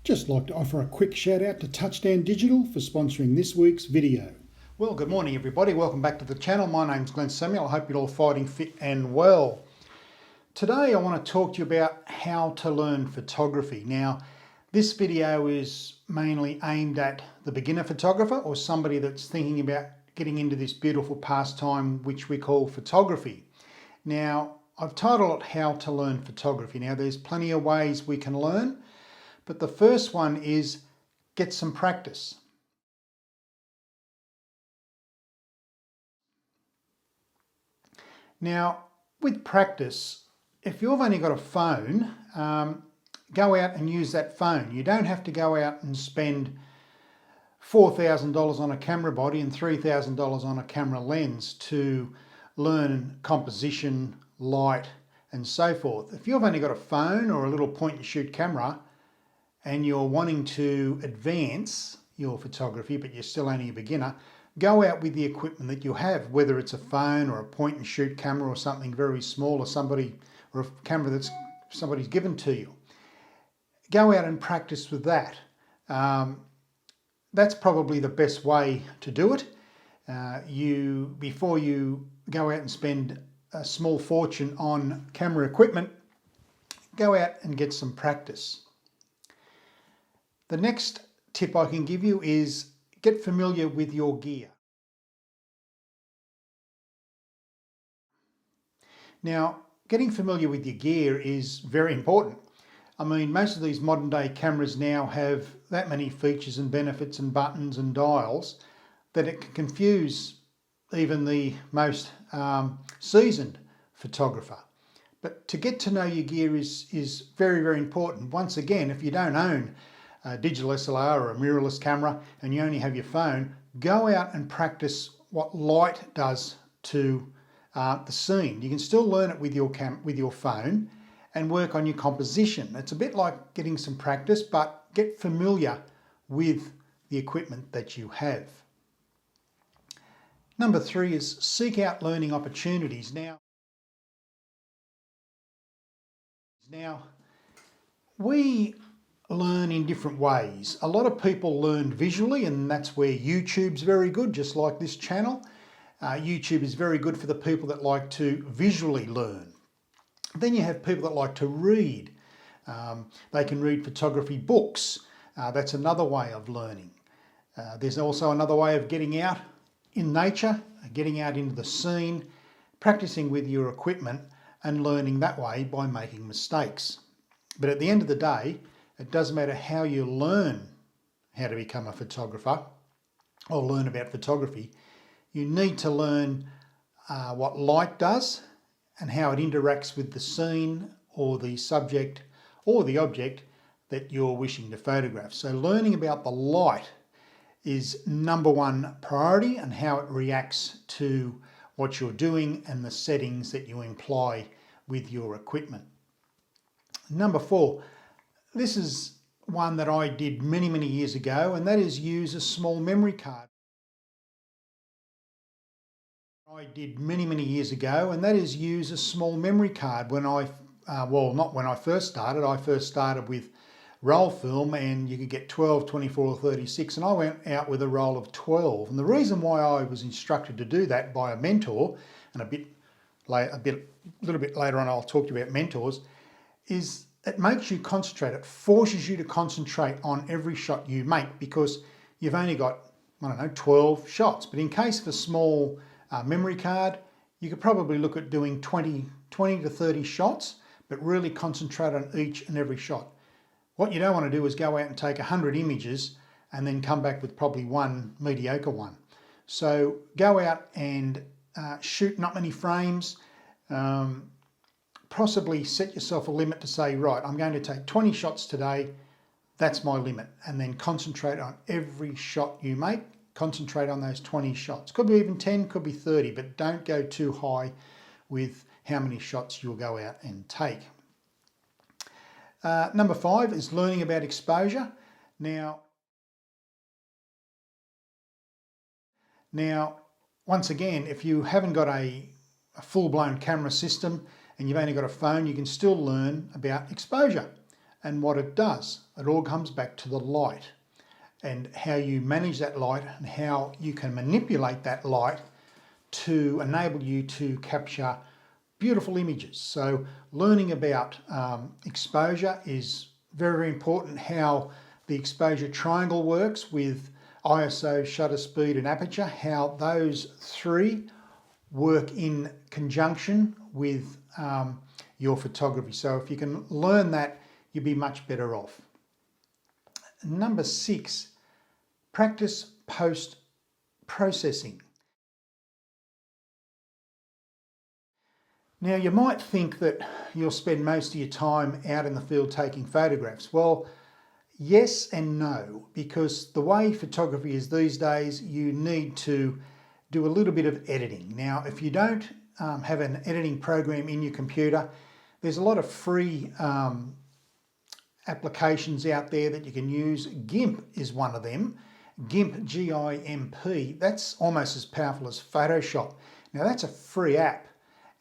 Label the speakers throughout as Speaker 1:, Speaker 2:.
Speaker 1: Just like to offer a quick shout out to Touchdown Digital for sponsoring this week's video.
Speaker 2: Well, good morning everybody. Welcome back to the channel. My name's Glenn Samuel. I hope you're all fighting fit and well. Today I want to talk to you about how to learn photography. Now, this video is mainly aimed at the beginner photographer or somebody that's thinking about getting into this beautiful pastime which we call photography. Now, I've titled it How to Learn Photography. Now, there's plenty of ways we can learn, but the first one is get some practice. Now, with practice, if you've only got a phone, go out and use that phone. You don't have to go out and spend $4,000 on a camera body and $3,000 on a camera lens to learn composition, light, and so forth. If you've only got a phone or a little point and shoot camera and you're wanting to advance your photography, but you're still only a beginner, go out with the equipment that you have, whether it's a phone or a point and shoot camera or something very small or a camera that's somebody's given to you. Go out and practice with that. That's probably the best way to do it. Before you go out and spend a small fortune on camera equipment, go out and get some practice. The next tip I can give you is get familiar with your gear. Now, getting familiar with your gear is very important. I mean, most of these modern day cameras now have that many features and benefits and buttons and dials that it can confuse even the most seasoned photographer. But to get to know your gear is very, very important. Once again, if you don't own a digital SLR or a mirrorless camera and you only have your phone, go out and practice what light does to the scene. You can still learn it with your phone and work on your composition. It's a bit like getting some practice, but get familiar with the equipment that you have. Number 3 is seek out learning opportunities. Now, we learn in different ways. A lot of people learn visually, and that's where YouTube's very good, just like this channel. YouTube is very good for the people that like to visually learn. Then you have people that like to read. They can read photography books. That's another way of learning. There's also another way of getting out in nature, getting out into the scene, practicing with your equipment and learning that way by making mistakes. But at the end of the day, it doesn't matter how you learn how to become a photographer or learn about photography. You need to learn what light does and how it interacts with the scene or the subject or the object that you're wishing to photograph. So learning about the light is number one priority and how it reacts to what you're doing and the settings that you employ with your equipment. Number 4, this is one that I did many, many years ago, and that is use a small memory card. When I, not when I first started. I first started with roll film and you could get 12, 24 or 36, and I went out with a roll of 12. And the reason why I was instructed to do that by a mentor, and a little bit later on I'll talk to you about mentors, is it makes you concentrate. It forces you to concentrate on every shot you make because you've only got, 12 shots. But in case of a small memory card, you could probably look at doing 20 to 30 shots, but really concentrate on each and every shot. What you don't want to do is go out and take 100 images and then come back with probably one mediocre one. So go out and shoot not many frames. Possibly set yourself a limit to say, right, I'm going to take 20 shots today. That's my limit. And then concentrate on every shot you make. Concentrate on those 20 shots. Could be even 10, could be 30, but don't go too high with how many shots you'll go out and take. Number 5 is learning about exposure. Now, once again, if you haven't got a full-blown camera system and you've only got a phone, you can still learn about exposure. and what it does. It all comes back to the light and how you manage that light and how you can manipulate that light to enable you to capture beautiful images. So learning about exposure is very, very important, how the exposure triangle works with ISO, shutter speed and aperture, how those three work in conjunction with your photography. So if you can learn that, you'll be much better off. Number 6, practice post-processing. Now you might think that you'll spend most of your time out in the field taking photographs. Well, yes and no, because the way photography is these days, you need to do a little bit of editing. Now, if you don't have an editing program in your computer, there's a lot of free applications out there that you can use. GIMP is one of them. GIMP, G-I-M-P, that's almost as powerful as Photoshop. Now that's a free app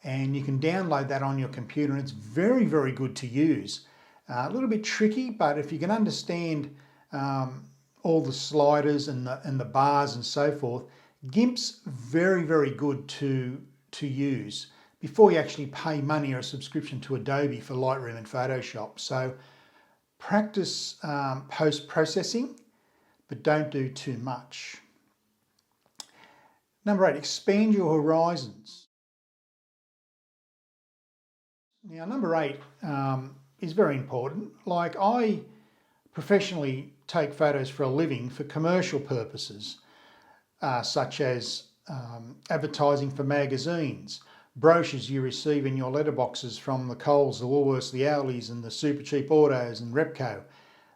Speaker 2: and you can download that on your computer and it's very, very good to use. A little bit tricky, but if you can understand all the sliders and the bars and so forth, GIMP's very, very good to use before you actually pay money or a subscription to Adobe for Lightroom and Photoshop. So practice post-processing, but don't do too much. Number 8, expand your horizons. Now, number 8 is very important. Like, I professionally take photos for a living for commercial purposes, such as advertising for magazines, brochures you receive in your letterboxes from the Coles, the Woolworths, the Aldi's and the Super Cheap Autos and Repco.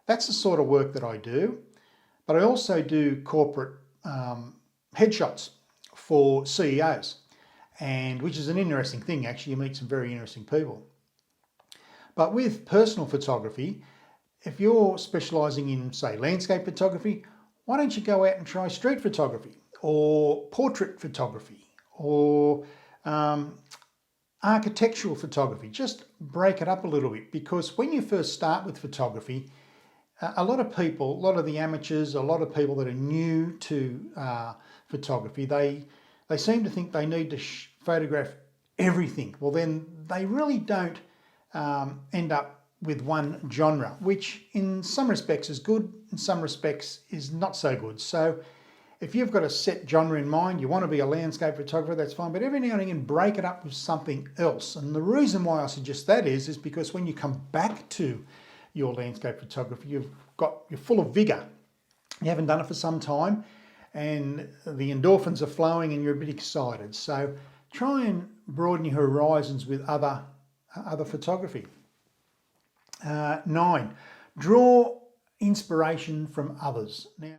Speaker 2: That's the sort of work that I do. But I also do corporate headshots for CEOs, and which is an interesting thing. Actually, you meet some very interesting people. But with personal photography, if you're specialising in, say, landscape photography, why don't you go out and try street photography or portrait photography or architectural photography? Just break it up a little bit, because when you first start with photography, a lot of people, a lot of the amateurs, a lot of people that are new to photography, they seem to think they need to photograph everything. Well, then they really don't end up with one genre, which in some respects is good, in some respects is not so good. So if you've got a set genre in mind, you want to be a landscape photographer, that's fine, but every now and again break it up with something else. And the reason why I suggest that is because when you come back to your landscape photography, you're full of vigour. You haven't done it for some time and the endorphins are flowing and you're a bit excited. So try and broaden your horizons with other photography. 9, draw inspiration from others. Now,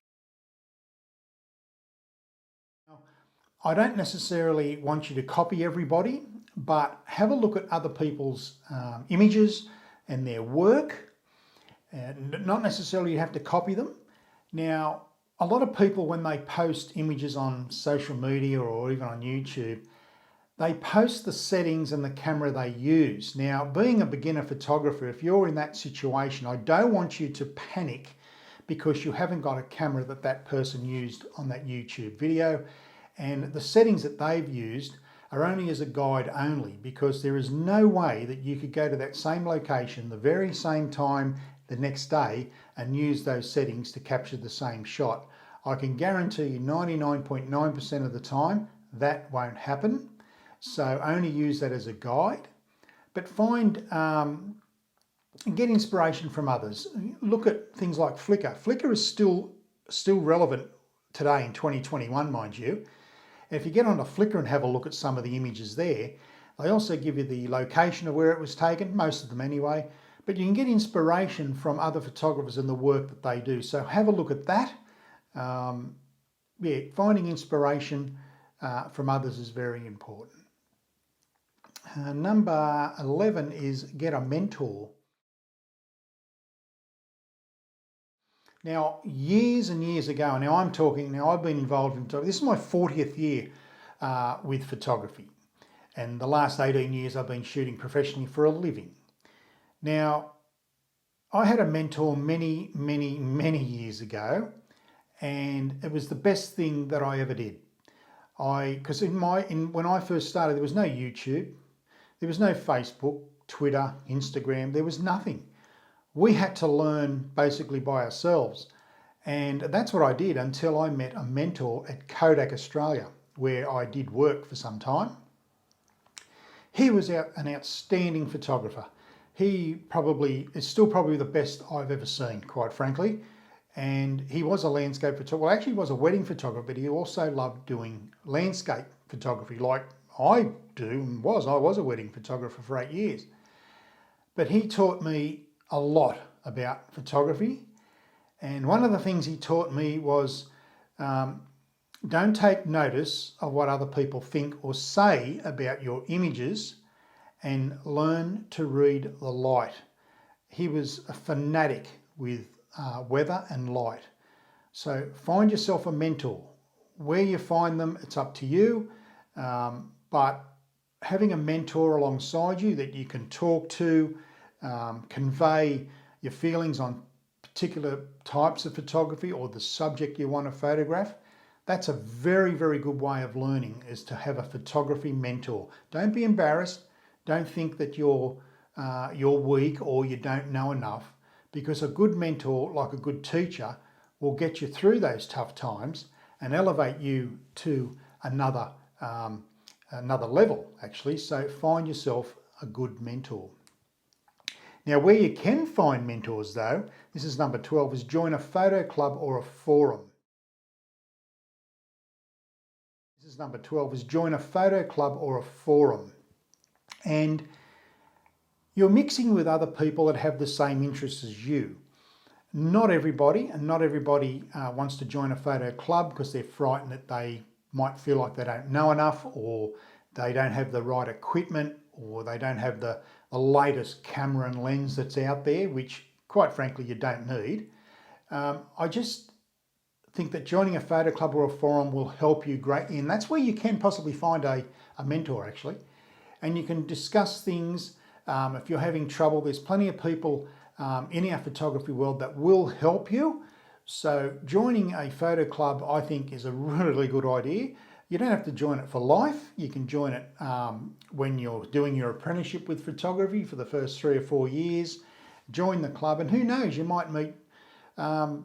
Speaker 2: I don't necessarily want you to copy everybody, but have a look at other people's images and their work. And not necessarily you have to copy them. Now, a lot of people, when they post images on social media or even on YouTube, they post the settings and the camera they use. Now, being a beginner photographer, if you're in that situation, I don't want you to panic because you haven't got a camera that person used on that YouTube video. And the settings that they've used are only as a guide only, because there is no way that you could go to that same location the very same time the next day and use those settings to capture the same shot. I can guarantee you 99.9% of the time that won't happen. So only use that as a guide, but get inspiration from others. Look at things like Flickr. Flickr is still relevant today in 2021, mind you. And if you get onto Flickr and have a look at some of the images there, they also give you the location of where it was taken, most of them anyway, but you can get inspiration from other photographers and the work that they do. So have a look at that. Finding inspiration from others is very important. Number 11 is get a mentor. Now, years and years ago, I've been involved in photography. This is my 40th year with photography. And the last 18 years I've been shooting professionally for a living. Now, I had a mentor many, many, many years ago, and it was the best thing that I ever did. Because when I first started, there was no YouTube, there was no Facebook, Twitter, Instagram, there was nothing. We had to learn basically by ourselves. And that's what I did until I met a mentor at Kodak Australia, where I did work for some time. He was an outstanding photographer. He is still probably the best I've ever seen, quite frankly. And he was a landscape photographer. Well, actually, he was a wedding photographer, but he also loved doing landscape photography like I do and was. I was a wedding photographer for 8 years. But he taught me a lot about photography. And one of the things he taught me was don't take notice of what other people think or say about your images, and learn to read the light. He was a fanatic with weather and light. So find yourself a mentor. Where you find them, it's up to you. But having a mentor alongside you that you can talk to, convey your feelings on particular types of photography or the subject you want to photograph, that's a very, very good way of learning, is to have a photography mentor. Don't be embarrassed. Don't think that you're weak or you don't know enough, because a good mentor, like a good teacher, will get you through those tough times and elevate you to another level, actually. So find yourself a good mentor. Now, where you can find mentors, though, this is number 12, is join a photo club or a forum. This is number 12, is join a photo club or a forum. And you're mixing with other people that have the same interests as you. Not everybody wants to join a photo club because they're frightened that they might feel like they don't know enough, or they don't have the right equipment, or they don't have the latest camera and lens that's out there, which quite frankly you don't need. I just think that joining a photo club or a forum will help you greatly, and that's where you can possibly find a mentor, actually. And you can discuss things. If you're having trouble, there's plenty of people in our photography world that will help you. So joining a photo club, I think, is a really good idea. You don't have to join it for life. You can join it when you're doing your apprenticeship with photography for the first 3 or 4 years. Join the club, and who knows, you might meet the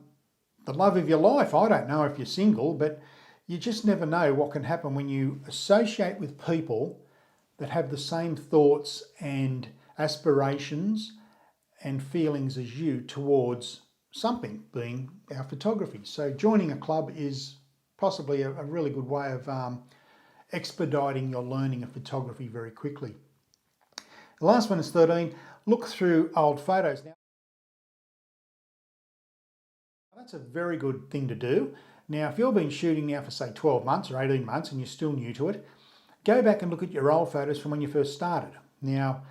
Speaker 2: love of your life. I don't know if you're single, but you just never know what can happen when you associate with people that have the same thoughts and aspirations and feelings as you towards something, being our photography. So joining a club is possibly a really good way of expediting your learning of photography very quickly. The last one is 13, look through old photos. Now, that's a very good thing to do. Now, if you've been shooting now for say 12 months or 18 months and you're still new to it, go back and look at your old photos from when you first started. Now,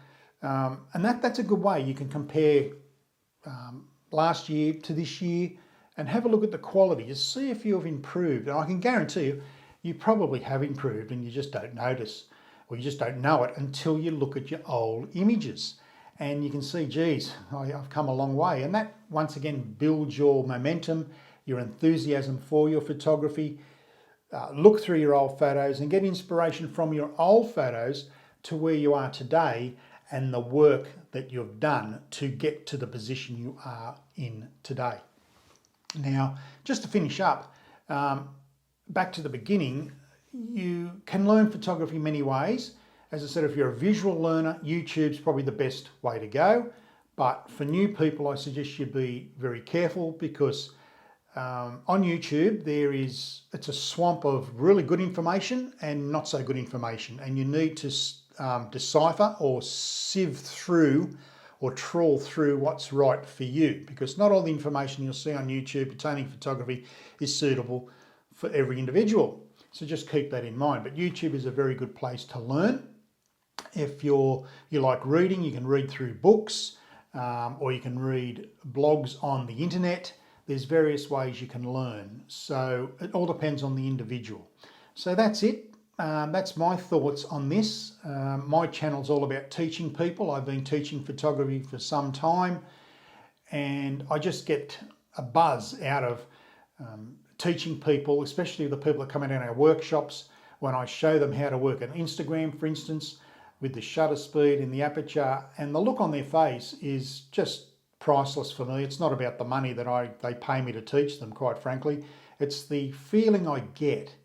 Speaker 2: and that's a good way. You can compare last year to this year and have a look at the quality. Just see if you've improved. And I can guarantee you, you probably have improved and you just don't notice, or you just don't know it until you look at your old images. And you can see, geez, I've come a long way. And that, once again, builds your momentum, your enthusiasm for your photography. Look through your old photos and get inspiration from your old photos to where you are today and the work that you've done to get to the position you are in today. Now, just to finish up, back to the beginning, you can learn photography many ways. As I said, if you're a visual learner, YouTube's probably the best way to go. But for new people, I suggest you be very careful, because on YouTube, it's a swamp of really good information and not so good information, and you need to decipher or sieve through or trawl through what's right for you, because not all the information you'll see on YouTube pertaining to photography is suitable for every individual. So just keep that in mind. But YouTube is a very good place to learn. If you like reading, you can read through books, or you can read blogs on the internet. There's various ways you can learn. So it all depends on the individual. So that's it. That's my thoughts on this. My channel's all about teaching people. I've been teaching photography for some time. and I just get a buzz out of teaching people, especially the people that come in our workshops, when I show them how to work on Instagram, for instance, with the shutter speed and the aperture, and the look on their face is just priceless for me. It's not about the money that they pay me to teach them, quite frankly. It's the feeling I get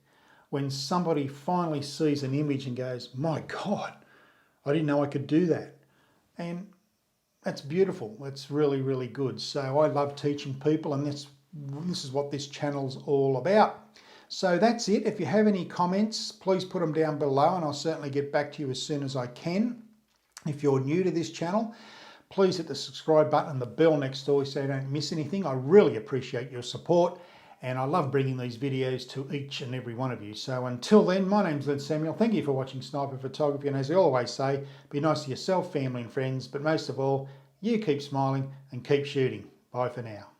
Speaker 2: when somebody finally sees an image and goes, my God, I didn't know I could do that. And that's beautiful. It's really, really good. So I love teaching people, and this is what this channel's all about. So that's it. If you have any comments, please put them down below and I'll certainly get back to you as soon as I can. If you're new to this channel, please hit the subscribe button and the bell next door so you don't miss anything. I really appreciate your support, and I love bringing these videos to each and every one of you. So until then, my name's Len Samuel. Thank you for watching Sniper Photography, and as I always say, be nice to yourself, family and friends, but most of all, you keep smiling and keep shooting. Bye for now.